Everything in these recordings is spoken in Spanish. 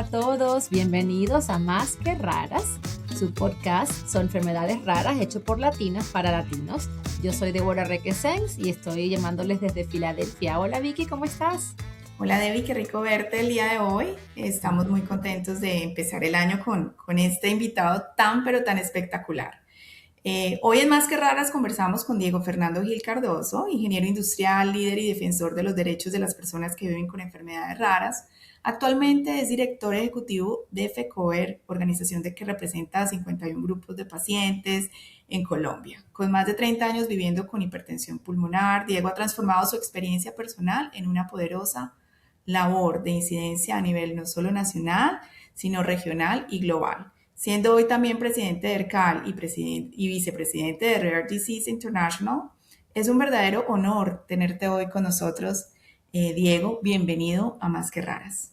a todos, bienvenidos a Más que Raras, su podcast Son Enfermedades Raras hecho por latinas para latinos. Yo soy Deborah Requesens y estoy llamándoles desde Filadelfia. Hola Vicky, ¿cómo estás? Hola Debbie, qué rico verte el día de hoy. Estamos muy contentos de empezar el año con este invitado tan pero tan espectacular. Hoy en Más que Raras conversamos con Diego Fernando Gil Cardoso, ingeniero industrial, líder y defensor de los derechos de las personas que viven con enfermedades raras. Actualmente es director ejecutivo de FECOER, organización que representa a 51 grupos de pacientes en Colombia. Con más de 30 años viviendo con hipertensión pulmonar, Diego ha transformado su experiencia personal en una poderosa labor de incidencia a nivel no solo nacional, sino regional y global. Siendo hoy también presidente de ERCAL y vicepresidente de Rare Disease International, es un verdadero honor tenerte hoy con nosotros. Diego, bienvenido a Más que Raras.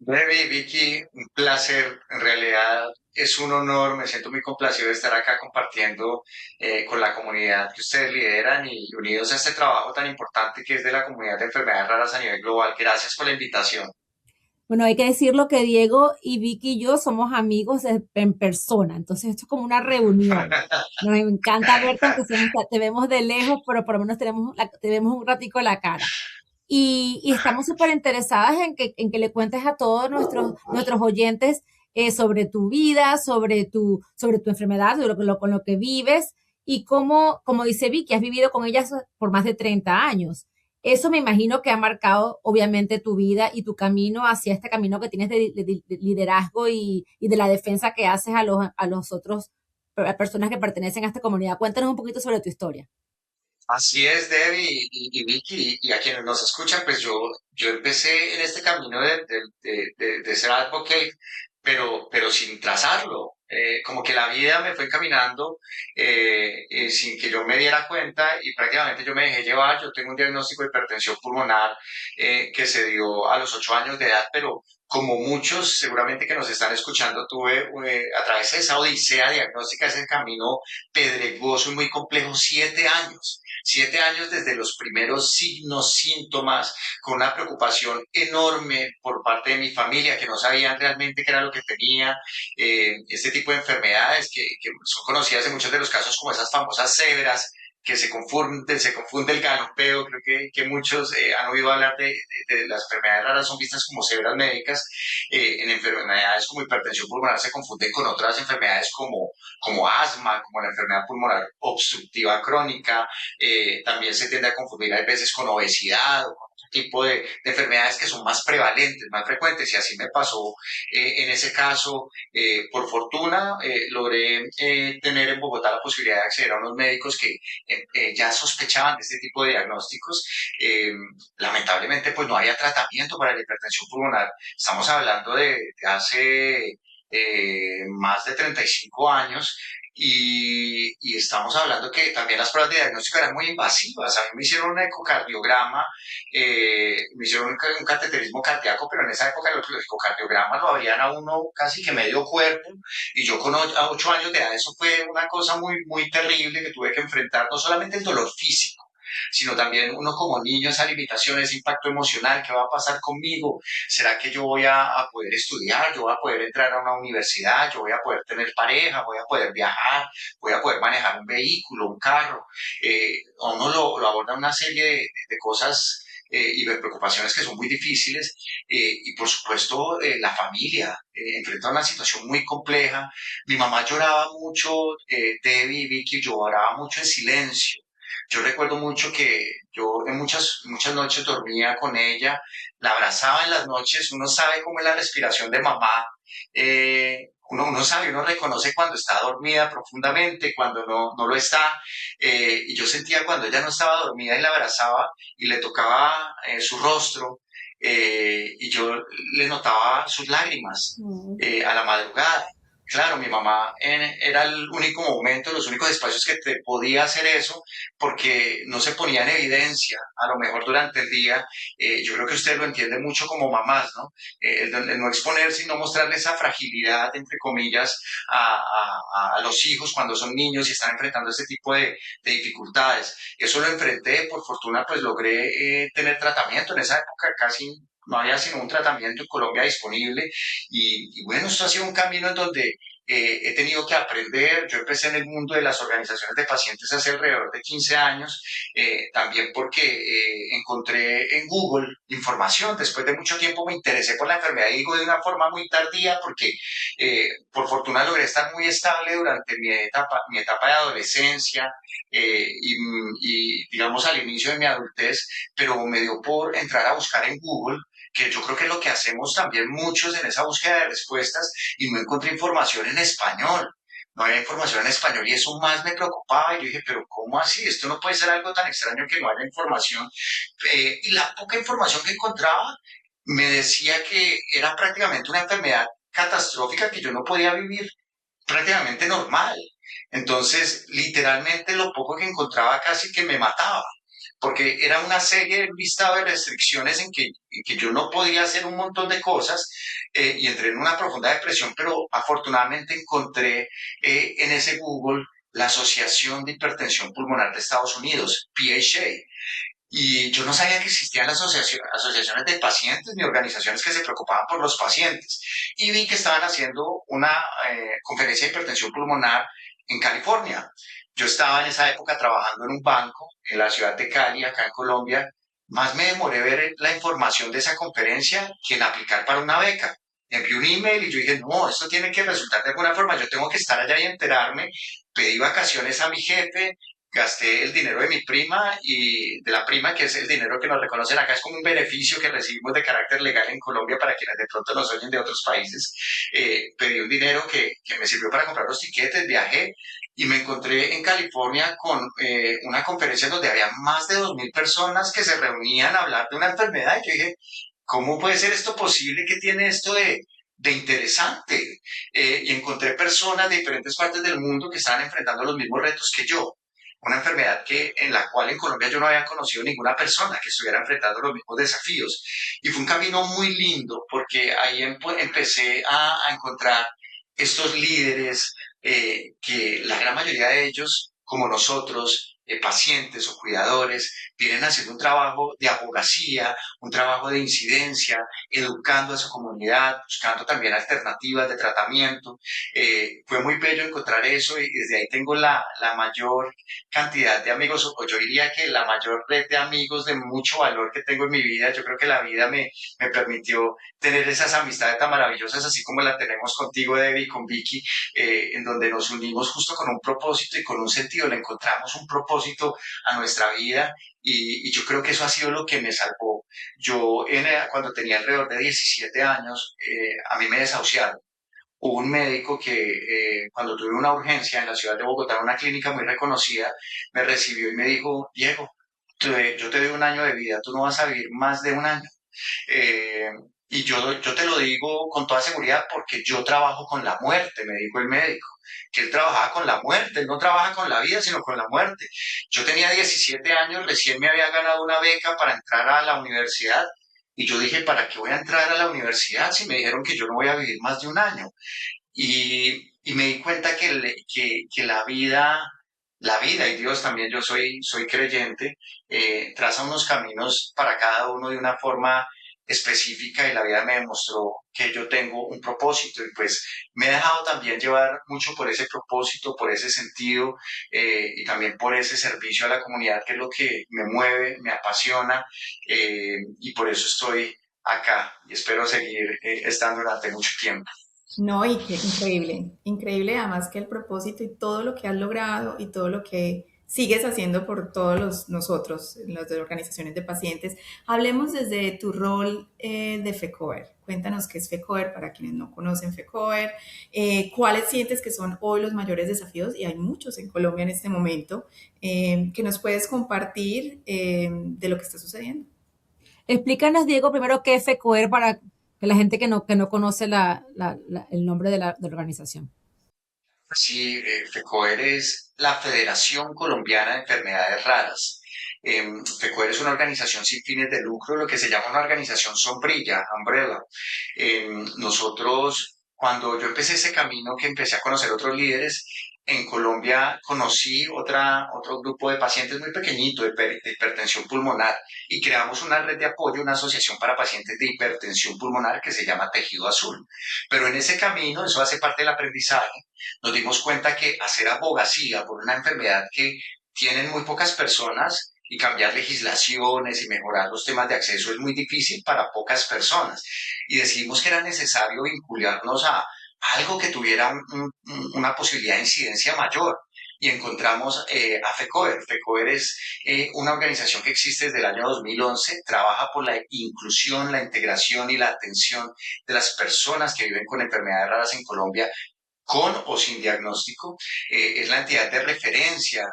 Debbie, Vicky, un placer. En realidad es un honor, me siento muy complacido de estar acá compartiendo con la comunidad que ustedes lideran y unidos a este trabajo tan importante que es de la comunidad de enfermedades raras a nivel global. Gracias por la invitación. Bueno, hay que decirlo que Diego y Vicky y yo somos amigos en persona, entonces esto es como una reunión. Nos encanta verte, aunque te vemos de lejos, pero por lo menos te vemos un ratico la cara. Y estamos súper interesadas en que le cuentes a todos nuestros oyentes sobre tu vida, sobre tu enfermedad, con lo que vives y cómo, como dice Vicky, has vivido con ellas por más de 30 años. Eso me imagino que ha marcado obviamente tu vida y tu camino hacia este camino que tienes de liderazgo y de la defensa que haces a los otros a personas que pertenecen a esta comunidad. Cuéntanos un poquito sobre tu historia. Así es, Debbie y Vicky, y a quienes nos escuchan, pues yo empecé en este camino de ser advocate, pero sin trazarlo. Como que la vida me fue encaminando sin que yo me diera cuenta y prácticamente yo me dejé llevar. Yo tengo un diagnóstico de hipertensión pulmonar que se dio a los 8 años de edad, pero como muchos seguramente que nos están escuchando, tuve a través de esa odisea diagnóstica, ese camino pedregoso y muy complejo, 7 años. 7 años desde los primeros signos, síntomas, con una preocupación enorme por parte de mi familia, que no sabían realmente qué era lo que tenía, este tipo de enfermedades que son conocidas en muchos de los casos como esas famosas cebras, que se confunde el galopeo. Creo que muchos han oído hablar de las enfermedades raras, son vistas como cebras médicas. En enfermedades como hipertensión pulmonar se confunden con otras enfermedades como asma, como la enfermedad pulmonar obstructiva crónica. También se tiende a confundir a veces con obesidad o con otro tipo de enfermedades que son más prevalentes, más frecuentes, y así me pasó en ese caso. Por fortuna logré tener en Bogotá la posibilidad de acceder a unos médicos que ya sospechaban de este tipo de diagnósticos. Lamentablemente pues no había tratamiento para la hipertensión pulmonar. Estamos hablando de hace más de 35 años. Y estamos hablando que también las pruebas de diagnóstico eran muy invasivas. A mí me hicieron un ecocardiograma, me hicieron un cateterismo cardíaco, pero en esa época los ecocardiogramas lo abrían a uno casi que medio cuerpo, y yo a 8 años de edad, eso fue una cosa muy, muy terrible que tuve que enfrentar, no solamente el dolor físico, sino también uno como niño, esa limitación, ese impacto emocional. ¿Qué va a pasar conmigo? ¿Será que yo voy a poder estudiar? ¿Yo voy a poder entrar a una universidad? ¿Yo voy a poder tener pareja? ¿Voy a poder viajar? ¿Voy a poder manejar un vehículo, un carro? A uno lo aborda una serie de cosas y de preocupaciones que son muy difíciles, y por supuesto la familia enfrenta una situación muy compleja. Mi mamá lloraba mucho, Debbie y Vicky, lloraba mucho en silencio. Yo recuerdo mucho que yo en muchas noches dormía con ella, la abrazaba en las noches. Uno sabe cómo es la respiración de mamá. Uno sabe, uno reconoce cuando está dormida profundamente, cuando no lo está. Y yo sentía cuando ella no estaba dormida y la abrazaba y le tocaba su rostro, y yo le notaba sus lágrimas a la madrugada. Claro, mi mamá era el único momento, los únicos espacios que te podía hacer eso, porque no se ponía en evidencia, a lo mejor durante el día. Yo creo que usted lo entiende mucho como mamás, ¿no? El no exponerse y no mostrarle esa fragilidad, entre comillas, a los hijos cuando son niños y están enfrentando este tipo de dificultades. Eso lo enfrenté, por fortuna pues logré tener tratamiento en esa época. Casi no había sino un tratamiento en Colombia disponible y bueno, esto ha sido un camino en donde he tenido que aprender. Yo empecé en el mundo de las organizaciones de pacientes hace alrededor de 15 años, también porque encontré en Google información. Después de mucho tiempo me interesé por la enfermedad de Higo de una forma muy tardía porque por fortuna logré estar muy estable durante mi etapa de adolescencia digamos al inicio de mi adultez, pero me dio por entrar a buscar en Google, que yo creo que es lo que hacemos también muchos en esa búsqueda de respuestas, y no encontré información en español. No había información en español y eso más me preocupaba. Y yo dije, pero ¿cómo así? Esto no puede ser algo tan extraño que no haya información. Y la poca información que encontraba me decía que era prácticamente una enfermedad catastrófica que yo no podía vivir prácticamente normal. Entonces, literalmente lo poco que encontraba casi que me mataba, porque era una serie de listado de restricciones en que yo no podía hacer un montón de cosas y entré en una profunda depresión, pero afortunadamente encontré en ese Google la Asociación de Hipertensión Pulmonar de Estados Unidos, PHA, y yo no sabía que existían las asociaciones de pacientes ni organizaciones que se preocupaban por los pacientes. Y vi que estaban haciendo una conferencia de hipertensión pulmonar en California. Yo estaba en esa época trabajando en un banco en la ciudad de Cali, acá en Colombia. Más me demoré ver la información de esa conferencia que en aplicar para una beca. Envié un email y yo dije, no, esto tiene que resultar de alguna forma, yo tengo que estar allá y enterarme. Pedí vacaciones a mi jefe, gasté el dinero de mi prima y de la prima, que es el dinero que nos reconocen acá, es como un beneficio que recibimos de carácter legal en Colombia para quienes de pronto nos oyen de otros países. Pedí un dinero que me sirvió para comprar los tiquetes, viajé y me encontré en California con una conferencia donde había más de 2.000 personas que se reunían a hablar de una enfermedad y yo dije, ¿cómo puede ser esto posible? ¿Qué tiene esto de interesante? Y encontré personas de diferentes partes del mundo que estaban enfrentando los mismos retos que yo, una enfermedad en la cual en Colombia yo no había conocido ninguna persona que estuviera enfrentando los mismos desafíos. Y fue un camino muy lindo porque ahí empecé a encontrar estos líderes que la gran mayoría de ellos, como nosotros, pacientes o cuidadores, vienen haciendo un trabajo de abogacía, un trabajo de incidencia, educando a su comunidad, buscando también alternativas de tratamiento. Fue muy bello encontrar eso y desde ahí tengo la mayor cantidad de amigos, o yo diría que la mayor red de amigos de mucho valor que tengo en mi vida. Yo creo que la vida me permitió tener esas amistades tan maravillosas, así como la tenemos contigo, Debbie, y con Vicky, en donde nos unimos justo con un propósito y con un sentido, le encontramos un propósito a nuestra vida y yo creo que eso ha sido lo que me salvó. Yo cuando tenía alrededor de 17 años, a mí me desahuciaron. Hubo un médico que cuando tuve una urgencia en la ciudad de Bogotá, en una clínica muy reconocida, me recibió y me dijo, Diego, yo te doy un año de vida, tú no vas a vivir más de un año. Eh, y yo te lo digo con toda seguridad porque yo trabajo con la muerte, me dijo el médico, que él trabajaba con la muerte, él no trabaja con la vida, sino con la muerte. Yo tenía 17 años, recién me había ganado una beca para entrar a la universidad y yo dije, ¿para qué voy a entrar a la universidad si me dijeron que yo no voy a vivir más de un año? Y me di cuenta que la vida y Dios también, yo soy creyente, traza unos caminos para cada uno de una forma específica y la vida me demostró que yo tengo un propósito y pues me he dejado también llevar mucho por ese propósito, por ese sentido y también por ese servicio a la comunidad que es lo que me mueve, me apasiona y por eso estoy acá y espero seguir estando durante mucho tiempo. No, y qué increíble, increíble además que el propósito y todo lo que has logrado y todo lo que sigues haciendo por todos nosotros, las de organizaciones de pacientes. Hablemos desde tu rol de FECOER. Cuéntanos qué es FECOER para quienes no conocen FECOER, cuáles sientes que son hoy los mayores desafíos, y hay muchos en Colombia en este momento, que nos puedes compartir de lo que está sucediendo. Explícanos, Diego, primero qué es FECOER para que la gente que no conoce el nombre de la organización. Sí, FECOER es la Federación Colombiana de Enfermedades Raras. FECOER es una organización sin fines de lucro, lo que se llama una organización sombrilla, umbrella. Nosotros cuando yo empecé ese camino, que empecé a conocer otros líderes, en Colombia conocí otro grupo de pacientes muy pequeñito de hipertensión pulmonar y creamos una red de apoyo, una asociación para pacientes de hipertensión pulmonar que se llama Tejido Azul. Pero en ese camino, eso hace parte del aprendizaje, nos dimos cuenta que hacer abogacía por una enfermedad que tienen muy pocas personas y cambiar legislaciones y mejorar los temas de acceso es muy difícil para pocas personas. Y decidimos que era necesario vincularnos a algo que tuviera una posibilidad de incidencia mayor. Y encontramos a FECODER. FECODER es una organización que existe desde el año 2011, trabaja por la inclusión, la integración y la atención de las personas que viven con enfermedades raras en Colombia, con o sin diagnóstico. Es la entidad de referencia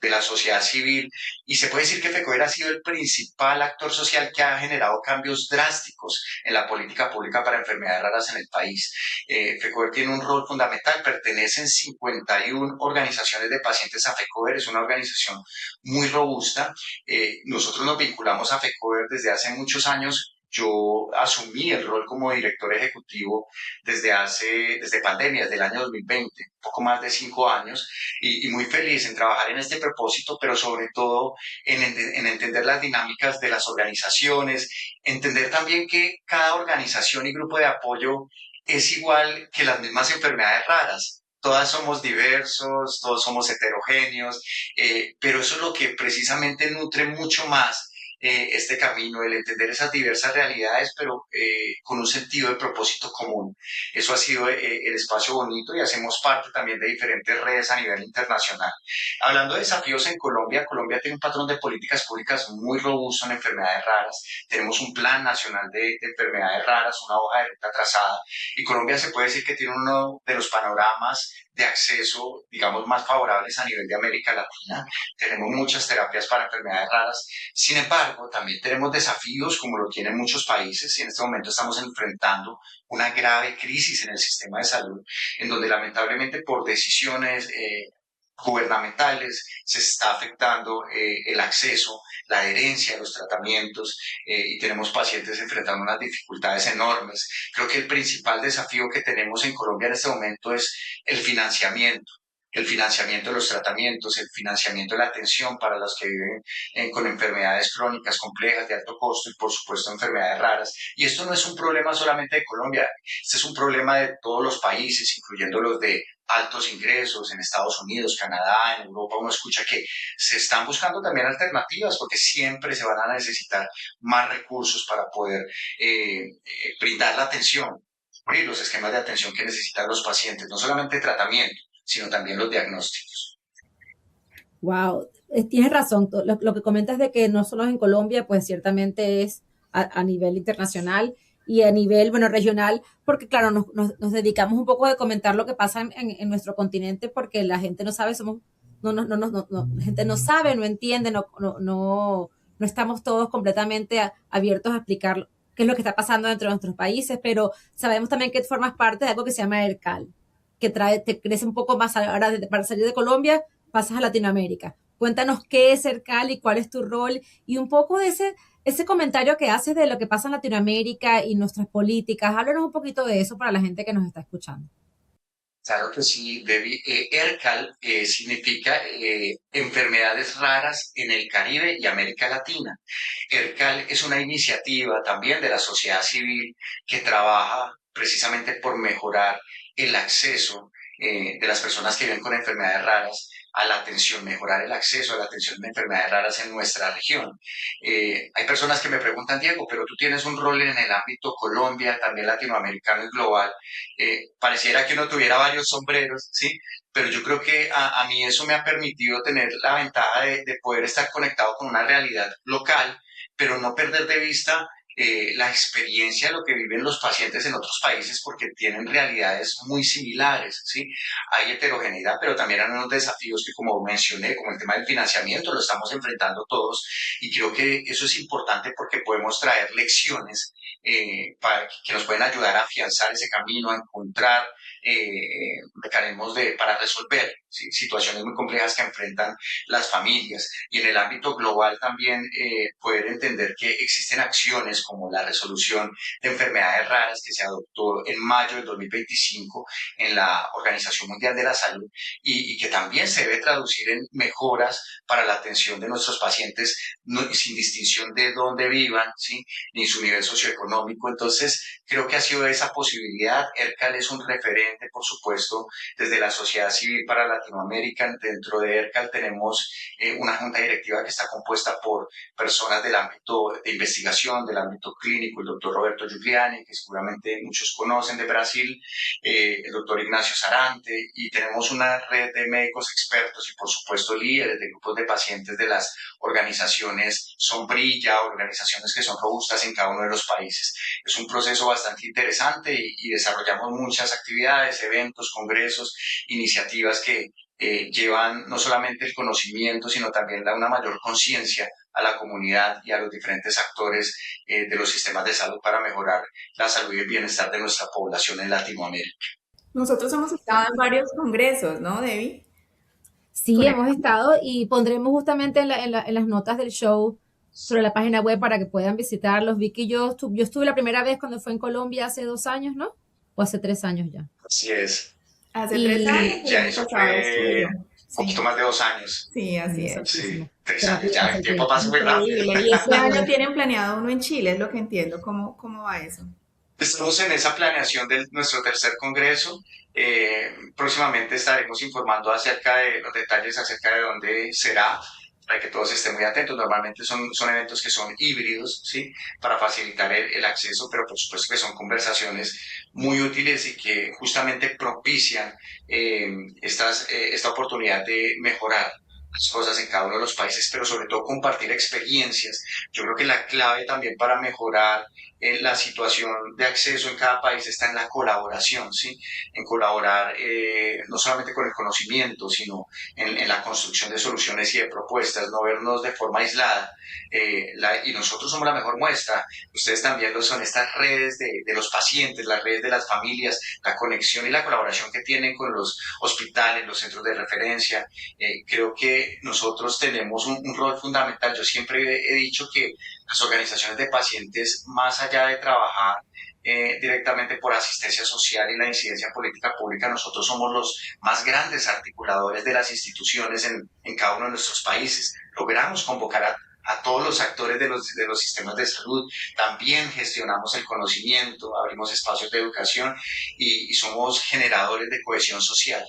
de la sociedad civil y se puede decir que FECODER ha sido el principal actor social que ha generado cambios drásticos en la política pública para enfermedades raras en el país. FECODER tiene un rol fundamental, pertenecen 51 organizaciones de pacientes a FECODER, es una organización muy robusta. Nosotros nos vinculamos a FECODER desde hace muchos años. Yo asumí el rol como director ejecutivo desde pandemia, desde el año 2020, poco más de 5 años, y muy feliz en trabajar en este propósito, pero sobre todo en entender las dinámicas de las organizaciones, entender también que cada organización y grupo de apoyo es igual que las mismas enfermedades raras. Todas somos diversos, todos somos heterogéneos, pero eso es lo que precisamente nutre mucho más este camino, el entender esas diversas realidades, pero con un sentido de propósito común. Eso ha sido el espacio bonito y hacemos parte también de diferentes redes a nivel internacional. Hablando de desafíos en Colombia, Colombia tiene un patrón de políticas públicas muy robusto en enfermedades raras. Tenemos un plan nacional de enfermedades raras, una hoja de ruta trazada, y Colombia se puede decir que tiene uno de los panoramas de acceso, digamos, más favorables a nivel de América Latina. Tenemos muchas terapias para enfermedades raras. Sin embargo, también tenemos desafíos como lo tienen muchos países y en este momento estamos enfrentando una grave crisis en el sistema de salud, en donde lamentablemente por decisiones gubernamentales se está afectando el acceso, la adherencia a los tratamientos y tenemos pacientes enfrentando unas dificultades enormes. Creo que el principal desafío que tenemos en Colombia en este momento es el financiamiento de los tratamientos, el financiamiento de la atención para los que viven con enfermedades crónicas complejas de alto costo y por supuesto enfermedades raras. Y esto no es un problema solamente de Colombia, este es un problema de todos los países, incluyendo los de altos ingresos en Estados Unidos, Canadá, en Europa. Uno escucha que se están buscando también alternativas porque siempre se van a necesitar más recursos para poder brindar la atención y los esquemas de atención que necesitan los pacientes, no solamente tratamiento, sino también los diagnósticos. Wow, tienes razón. Lo que comentas de que no solo en Colombia, pues ciertamente es a nivel internacional y a nivel, bueno, regional, porque claro, nos dedicamos un poco a comentar lo que pasa en nuestro continente, porque la gente no sabe, la gente no sabe, no entiende, no estamos todos completamente abiertos a explicar qué es lo que está pasando dentro de nuestros países, pero sabemos también que formas parte de algo que se llama ERCAL, que te crece un poco más ahora para salir de Colombia pasas a Latinoamérica. Cuéntanos qué es CERCAL y cuál es tu rol y un poco de ese comentario que haces de lo que pasa en Latinoamérica y nuestras políticas. Háblanos un poquito de eso para la gente que nos está escuchando. Claro que sí, Debbie. ERCAL significa enfermedades raras en el Caribe y América Latina. ERCAL es una iniciativa también de la sociedad civil que trabaja precisamente por mejorar el acceso de las personas que viven con enfermedades raras a la atención, mejorar el acceso a la atención de enfermedades raras en nuestra región. Hay personas que me preguntan, Diego, pero tú tienes un rol en el ámbito Colombia, también latinoamericano y global. Pareciera que uno tuviera varios sombreros, ¿sí? Pero yo creo que a mí eso me ha permitido tener la ventaja de poder estar conectado con una realidad local, pero no perder de vista la experiencia de lo que viven los pacientes en otros países porque tienen realidades muy similares, ¿sí? Hay heterogeneidad, pero también hay unos desafíos que, como mencioné, como el tema del financiamiento, lo estamos enfrentando todos y creo que eso es importante porque podemos traer lecciones que nos pueden ayudar a afianzar ese camino, a encontrar mecanismos para resolver ¿sí? Situaciones muy complejas que enfrentan las familias y en el ámbito global también poder entender que existen acciones como la resolución de enfermedades raras que se adoptó en mayo del 2025 en la Organización Mundial de la Salud y que también se debe traducir en mejoras para la atención de nuestros pacientes sin distinción de dónde vivan, ¿sí? Ni su nivel socioeconómico. Entonces, creo que ha sido esa posibilidad. ERCAL es un referente, por supuesto, desde la sociedad civil para Latinoamérica. Dentro de ERCAL tenemos una junta directiva que está compuesta por personas del ámbito de investigación, del ámbito clínico, el doctor Roberto Giuliani, que seguramente muchos conocen de Brasil, el doctor Ignacio Sarante, y tenemos una red de médicos expertos y, por supuesto, líderes de grupos de pacientes de las organizaciones Sombrilla, organizaciones que son robustas en cada uno de los países. Es un proceso bastante interesante y desarrollamos muchas actividades, eventos, congresos, iniciativas que llevan no solamente el conocimiento, sino también una mayor conciencia a la comunidad y a los diferentes actores de los sistemas de salud para mejorar la salud y el bienestar de nuestra población en Latinoamérica. Nosotros hemos estado en varios congresos, ¿no, Debbie? Sí, Con hemos estado y pondremos justamente en las notas del show sobre la página web para que puedan visitarlos. Vicky, yo estuve la primera vez cuando fue en Colombia hace 2 años, ¿no? O hace 3 años ya. Así es. hace 3 años, Y el Ya año eso pasado estuve fue yo. un Sí, poquito más de 2 años. sí, así es. Sí, exactísimo. 3 años, Pasa ya el el tiempo tiempo. pasa muy rápido. Increíble. Y este año tienen planeado uno en Chile, es lo que entiendo. ¿Cómo va eso? Estamos en esa planeación de nuestro tercer congreso. Próximamente estaremos informando acerca de los detalles, acerca de dónde será, para que todos estén muy atentos. Normalmente son eventos que son híbridos, ¿sí? Para facilitar el acceso, pero por supuesto que son conversaciones muy útiles y que justamente propician esta oportunidad de mejorar las cosas en cada uno de los países, pero sobre todo compartir experiencias. Yo creo que la clave también para mejorar la situación de acceso en cada país está en la colaboración, ¿sí? En colaborar no solamente con el conocimiento, sino en la construcción de soluciones y de propuestas, no vernos de forma aislada. Y nosotros somos la mejor muestra, ustedes también lo son, estas redes de los pacientes, las redes de las familias, la conexión y la colaboración que tienen con los hospitales, los centros de referencia. Creo que nosotros tenemos un rol fundamental. Yo siempre he dicho que las organizaciones de pacientes, más allá de trabajar directamente por asistencia social y la incidencia política pública, nosotros somos los más grandes articuladores de las instituciones en cada uno de nuestros países. Logramos convocar a todos los actores de los sistemas de salud, también gestionamos el conocimiento, abrimos espacios de educación y somos generadores de cohesión social.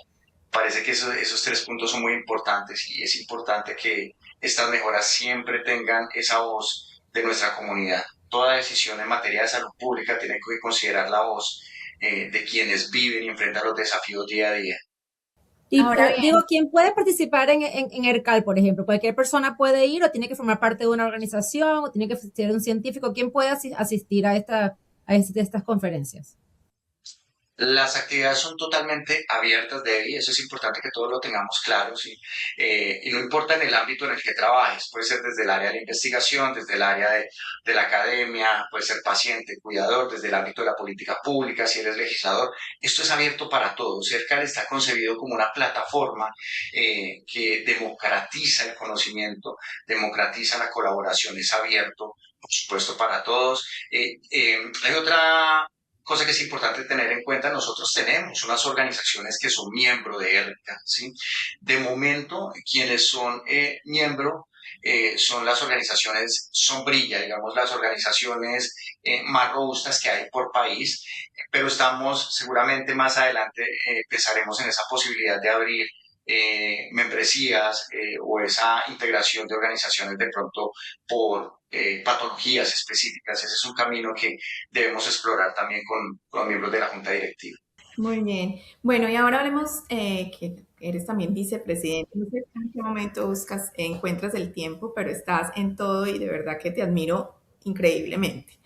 Parece que esos tres puntos son muy importantes y es importante que estas mejoras siempre tengan esa voz de nuestra comunidad. Toda decisión en materia de salud pública tiene que considerar la voz de quienes viven y enfrentan los desafíos día a día. Y Ahora digo, bien, ¿quién puede participar en ERCAL, por ejemplo? ¿Cualquier persona puede ir o tiene que formar parte de una organización o tiene que ser un científico? ¿Quién puede asistir estas conferencias? Las actividades son totalmente abiertas de ahí, eso es importante que todos lo tengamos claro, ¿sí? Y no importa en el ámbito en el que trabajes, puede ser desde el área de la investigación, desde el área de la academia, puede ser paciente, cuidador, desde el ámbito de la política pública, si eres legislador, esto es abierto para todos. ERCAL está concebido como una plataforma que democratiza el conocimiento, democratiza la colaboración, es abierto, por supuesto, para todos. Hay otra cosa que es importante tener en cuenta, nosotros tenemos unas organizaciones que son miembro de ERCA, ¿sí? De momento, quienes son miembro son las organizaciones sombrilla, digamos, las organizaciones más robustas que hay por país, pero estamos seguramente más adelante, pensaremos en esa posibilidad de abrir membresías o esa integración de organizaciones de pronto por patologías específicas. Ese es un camino que debemos explorar también con los miembros de la Junta Directiva. muy bien. Bueno, y ahora hablemos que eres también vicepresidente. No sé en qué momento encuentras el tiempo, pero estás en todo y de verdad que te admiro increíblemente.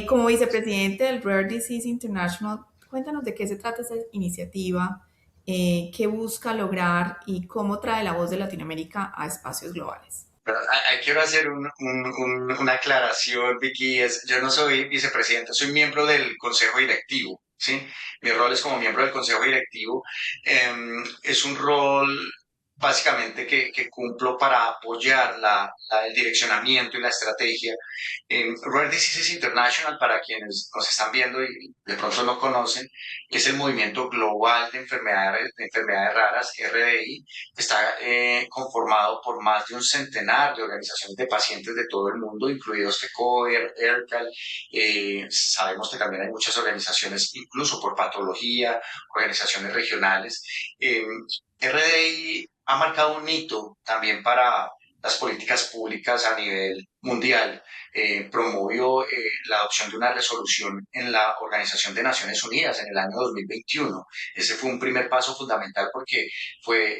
Como vicepresidente del Rare Disease International, cuéntanos de qué se trata esa iniciativa, qué busca lograr y cómo trae la voz de Latinoamérica a espacios globales. Pero ahí quiero hacer una aclaración, Vicky, yo no soy vicepresidente, soy miembro del consejo directivo. ¿sí? Mi rol es como miembro del consejo directivo. Es un rol básicamente que cumplo para apoyar el direccionamiento y la estrategia. Rare Diseases International, para quienes nos están viendo y de pronto no conocen, es el movimiento global de enfermedades raras, RDI, que está conformado por más de un centenar de organizaciones de pacientes de todo el mundo, incluidos FECODE, ERCAL. Sabemos que también hay muchas organizaciones, incluso por patología, organizaciones regionales. Eh, RDI ha marcado un hito también para las políticas públicas a nivel mundial. Promovió la adopción de una resolución en la Organización de Naciones Unidas en el año 2021. Ese fue un primer paso fundamental porque fue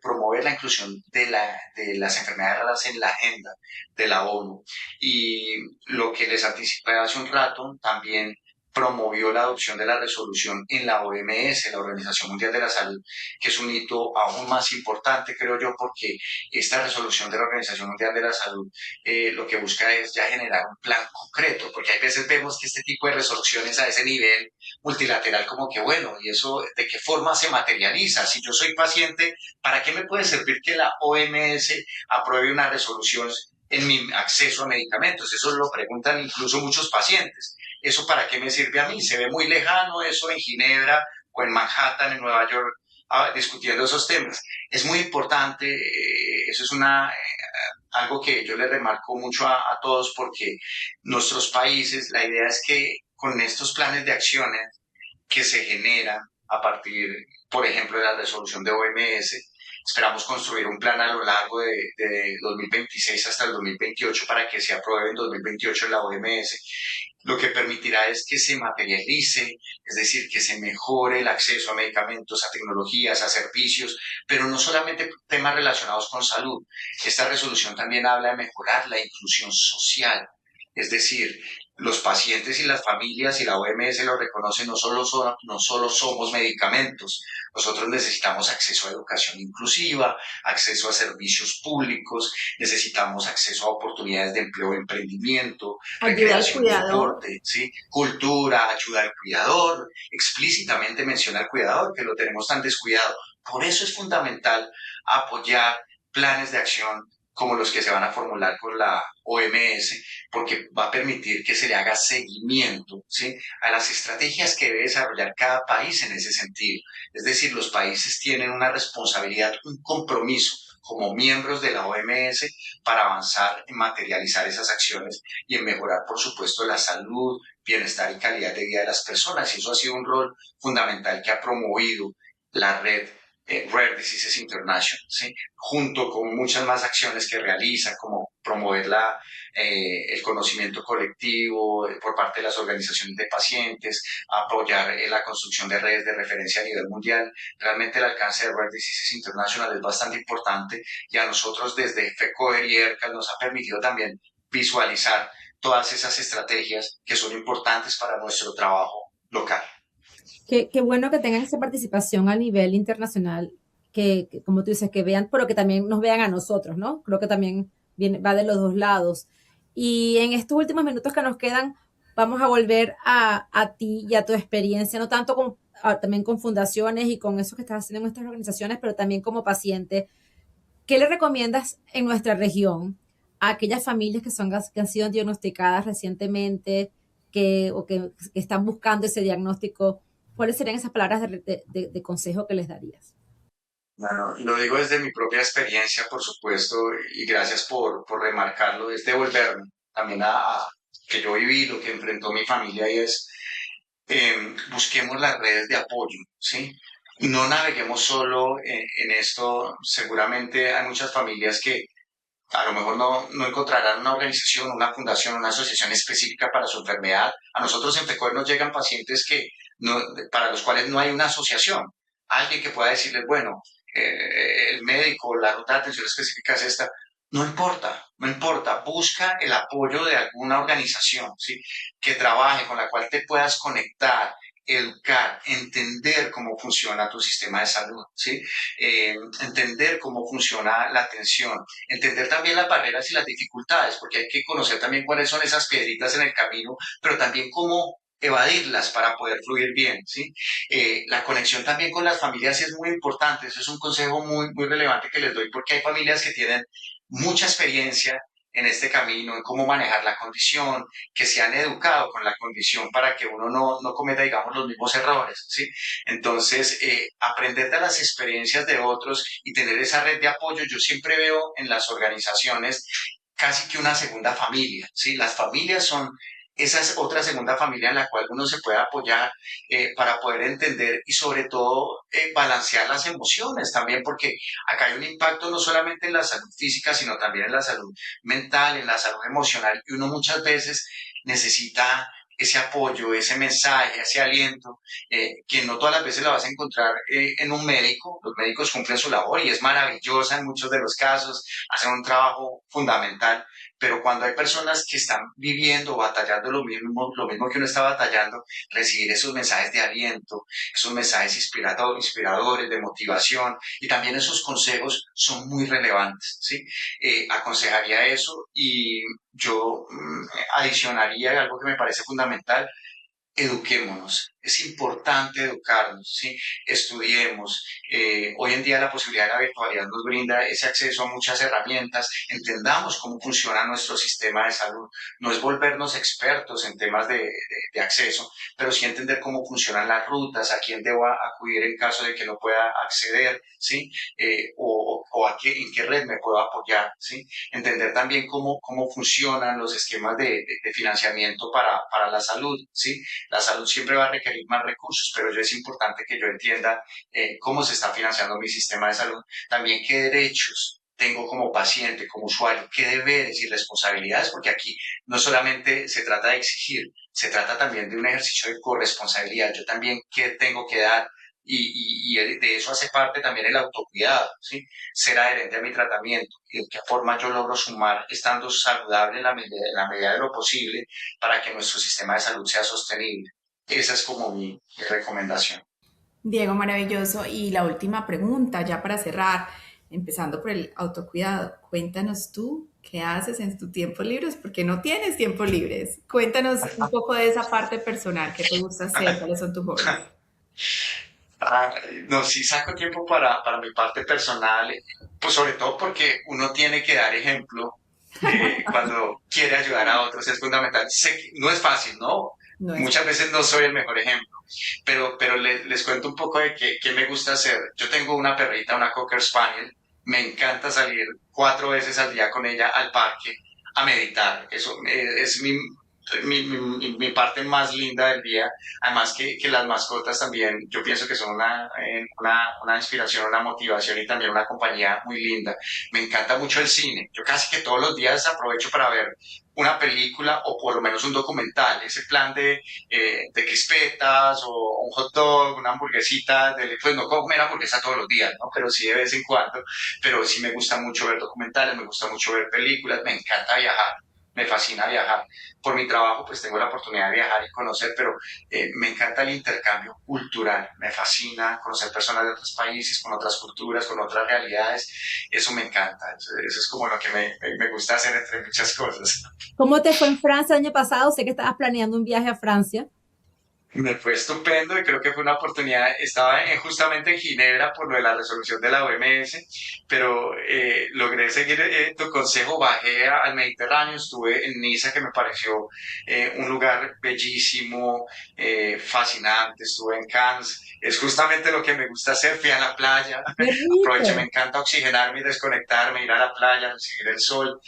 promover la inclusión de las enfermedades raras en la agenda de la ONU. Y lo que les anticipé hace un rato, también promovió la adopción de la resolución en la OMS, la Organización Mundial de la Salud, que es un hito aún más importante, creo yo, porque esta resolución de la Organización Mundial de la Salud lo que busca es ya generar un plan concreto, porque hay veces vemos que este tipo de resoluciones a ese nivel multilateral como que, bueno, ¿y eso de qué forma se materializa? Si yo soy paciente, ¿para qué me puede servir que la OMS apruebe una resolución en mi acceso a medicamentos? Eso lo preguntan incluso muchos pacientes. ¿Eso para qué me sirve a mí? Se ve muy lejano eso en Ginebra o en Manhattan, en Nueva York, discutiendo esos temas. Es muy importante, eso es algo que yo le remarco mucho a todos porque nuestros países, la idea es que con estos planes de acciones que se generan a partir, por ejemplo, de la resolución de OMS, esperamos construir un plan a lo largo de 2026 hasta el 2028 para que se apruebe en 2028 en la OMS, lo que permitirá es que se materialice, es decir, que se mejore el acceso a medicamentos, a tecnologías, a servicios, pero no solamente temas relacionados con salud. Esta resolución también habla de mejorar la inclusión social, es decir, los pacientes y las familias, y la OMS lo reconoce, no solo somos medicamentos, nosotros necesitamos acceso a educación inclusiva, acceso a servicios públicos, necesitamos acceso a oportunidades de empleo, emprendimiento, Ayuda al recreación, cuidador. deporte, ¿sí? Cultura, ayuda al cuidador, explícitamente menciona al cuidador, que lo tenemos tan descuidado. Por eso es fundamental apoyar planes de acción como los que se van a formular con la OMS, porque va a permitir que se le haga seguimiento, ¿sí? A las estrategias que debe desarrollar cada país en ese sentido. Es decir, los países tienen una responsabilidad, un compromiso como miembros de la OMS para avanzar en materializar esas acciones y en mejorar, por supuesto, la salud, bienestar y calidad de vida de las personas. Y eso ha sido un rol fundamental que ha promovido la red Rare Diseases International, ¿sí? Junto con muchas más acciones que realiza, como promover el conocimiento colectivo por parte de las organizaciones de pacientes, apoyar la construcción de redes de referencia a nivel mundial. Realmente el alcance de Rare Diseases International es bastante importante y a nosotros desde FECODER y ERCAL nos ha permitido también visualizar todas esas estrategias que son importantes para nuestro trabajo local. Qué bueno que tengan esa participación a nivel internacional, como tú dices, que vean, pero que también nos vean a nosotros, ¿no? Creo que también va de los dos lados. Y en estos últimos minutos que nos quedan, vamos a volver a ti y a tu experiencia, no tanto también con fundaciones y con eso que estás haciendo en nuestras organizaciones, pero también como paciente. ¿Qué le recomiendas en nuestra región a aquellas familias que han sido diagnosticadas recientemente que están buscando ese diagnóstico? ¿Cuáles serían esas palabras de consejo que les darías? Bueno, lo digo desde mi propia experiencia, por supuesto, y gracias por remarcarlo, es devolverme también a que yo viví, lo que enfrentó mi familia y es busquemos las redes de apoyo, ¿sí? Y no naveguemos solo en esto. Seguramente hay muchas familias que a lo mejor no encontrarán una organización, una fundación, una asociación específica para su enfermedad. A nosotros en PECOR nos llegan pacientes no, para los cuales no hay una asociación. Alguien que pueda decirles, bueno, el médico, la ruta de atención específica es esta. No importa, no importa. Busca el apoyo de alguna organización, ¿sí? Que trabaje, con la cual te puedas conectar, educar, entender cómo funciona tu sistema de salud, ¿sí? Entender cómo funciona la atención, entender también las barreras y las dificultades, porque hay que conocer también cuáles son esas piedritas en el camino, pero también cómo evadirlas para poder fluir bien, ¿sí? La conexión también con las familias es muy importante, eso es un consejo muy relevante que les doy porque hay familias que tienen mucha experiencia en este camino, en cómo manejar la condición, que se han educado con la condición para que uno no cometa, digamos, los mismos errores, ¿sí? Entonces, aprender de las experiencias de otros y tener esa red de apoyo, yo siempre veo en las organizaciones casi que una segunda familia, ¿sí? Las familias son esa es otra segunda familia en la cual uno se puede apoyar para poder entender y sobre todo balancear las emociones también, porque acá hay un impacto no solamente en la salud física, sino también en la salud mental, en la salud emocional, y uno muchas veces necesita ese apoyo, ese mensaje, ese aliento, que no todas las veces lo vas a encontrar en un médico. Los médicos cumplen su labor y es maravillosa en muchos de los casos, hacen un trabajo fundamental, pero cuando hay personas que están viviendo o batallando lo mismo que uno está batallando, recibir esos mensajes de aliento, esos mensajes inspiradores, de motivación y también esos consejos son muy relevantes, ¿sí? Aconsejaría eso y yo adicionaría algo que me parece fundamental: eduquémonos. Es importante educarnos, ¿sí? Estudiemos. Hoy en día la posibilidad de la virtualidad nos brinda ese acceso a muchas herramientas. Entendamos cómo funciona nuestro sistema de salud. No es volvernos expertos en temas de acceso, pero sí entender cómo funcionan las rutas, a quién debo acudir en caso de que no pueda acceder, ¿sí? En qué red me puedo apoyar, ¿sí? Entender también cómo funcionan los esquemas de financiamiento para la salud, ¿sí? La salud siempre va a requerir más recursos, pero es importante que yo entienda cómo se está financiando mi sistema de salud, también qué derechos tengo como paciente, como usuario, qué deberes y responsabilidades, porque aquí no solamente se trata de exigir, se trata también de un ejercicio de corresponsabilidad. Yo también qué tengo que dar y de eso hace parte también el autocuidado, ¿sí? Ser adherente a mi tratamiento y de qué forma yo logro sumar estando saludable en la medida de lo posible para que nuestro sistema de salud sea sostenible. Esa es como mi recomendación. Diego, maravilloso. Y la última pregunta, ya para cerrar, empezando por el autocuidado. Cuéntanos tú qué haces en tus tiempos libres, porque no tienes tiempos libres. Cuéntanos un poco de esa parte personal, qué te gusta hacer, cuáles son tus hobbies. Ah, no, sí saco tiempo para mi parte personal, pues sobre todo porque uno tiene que dar ejemplo cuando quiere ayudar a otros, es fundamental. Sé que no es fácil, ¿no? No es Muchas veces no soy el mejor ejemplo, pero les cuento un poco de qué me gusta hacer. Yo tengo una perrita, una Cocker Spaniel, me encanta salir 4 veces al día con ella al parque a meditar. Eso es mi parte más linda del día. Además que las mascotas también, yo pienso que son una inspiración, una motivación y también una compañía muy linda. Me encanta mucho el cine. Yo casi que todos los días aprovecho para ver una película o por lo menos un documental. Ese plan de crispetas o un hot dog, una hamburguesita, pues no comer hamburguesa todos los días, ¿no? Pero sí de vez en cuando. Pero sí me gusta mucho ver documentales, me gusta mucho ver películas, me encanta viajar. Me fascina viajar. Por mi trabajo, pues tengo la oportunidad de viajar y conocer, pero me encanta el intercambio cultural. Me fascina conocer personas de otros países, con otras culturas, con otras realidades. Eso me encanta. Eso es como lo que me gusta hacer entre muchas cosas. ¿Cómo te fue en Francia el año pasado? Sé que estabas planeando un viaje a Francia. Me fue estupendo y creo que fue una oportunidad. Estaba justamente en Ginebra por lo de la resolución de la OMS, pero logré seguir tu consejo, bajé al Mediterráneo, estuve en Niza, que me pareció un lugar bellísimo, fascinante, estuve en Cannes. Es justamente lo que me gusta hacer, fui a la playa, ¡Qué aproveché, me rico! encanta oxigenarme y desconectarme, ir a la playa, recibir el sol,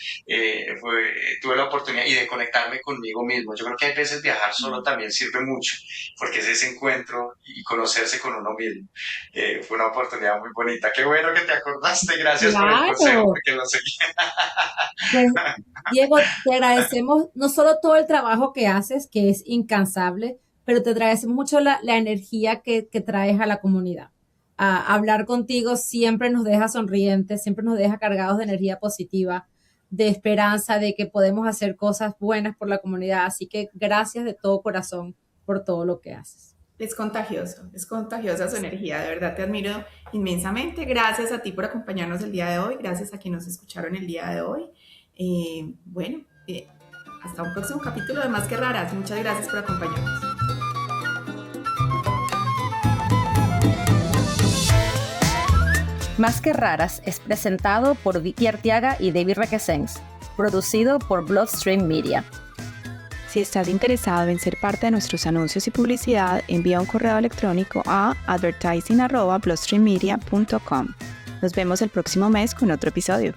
tuve la oportunidad y de conectarme conmigo mismo. Yo creo que hay veces viajar solo también sirve mucho porque es ese encuentro y conocerse con uno mismo. Fue una oportunidad muy bonita. Qué bueno que te acordaste, gracias por el consejo, Claro. porque lo seguí. Pues, Diego, te agradecemos no solo todo el trabajo que haces, que es incansable, pero te agradecemos mucho la energía que traes a la comunidad. Hablar contigo siempre nos deja sonrientes, siempre nos deja cargados de energía positiva, de esperanza, de que podemos hacer cosas buenas por la comunidad. Así que gracias de todo corazón por todo lo que haces. es contagiosa su energía, de verdad te admiro inmensamente. Gracias a ti por acompañarnos el día de hoy, gracias a quienes nos escucharon el día de hoy. Bueno, hasta un próximo capítulo de Más que Raras. Muchas gracias por acompañarnos. Más que Raras es presentado por Vicky Arteaga y David Requesens, producido por Bloodstream Media. Si estás interesado en ser parte de nuestros anuncios y publicidad, envía un correo electrónico a advertising@bloodstreammedia.com. Nos vemos el próximo mes con otro episodio.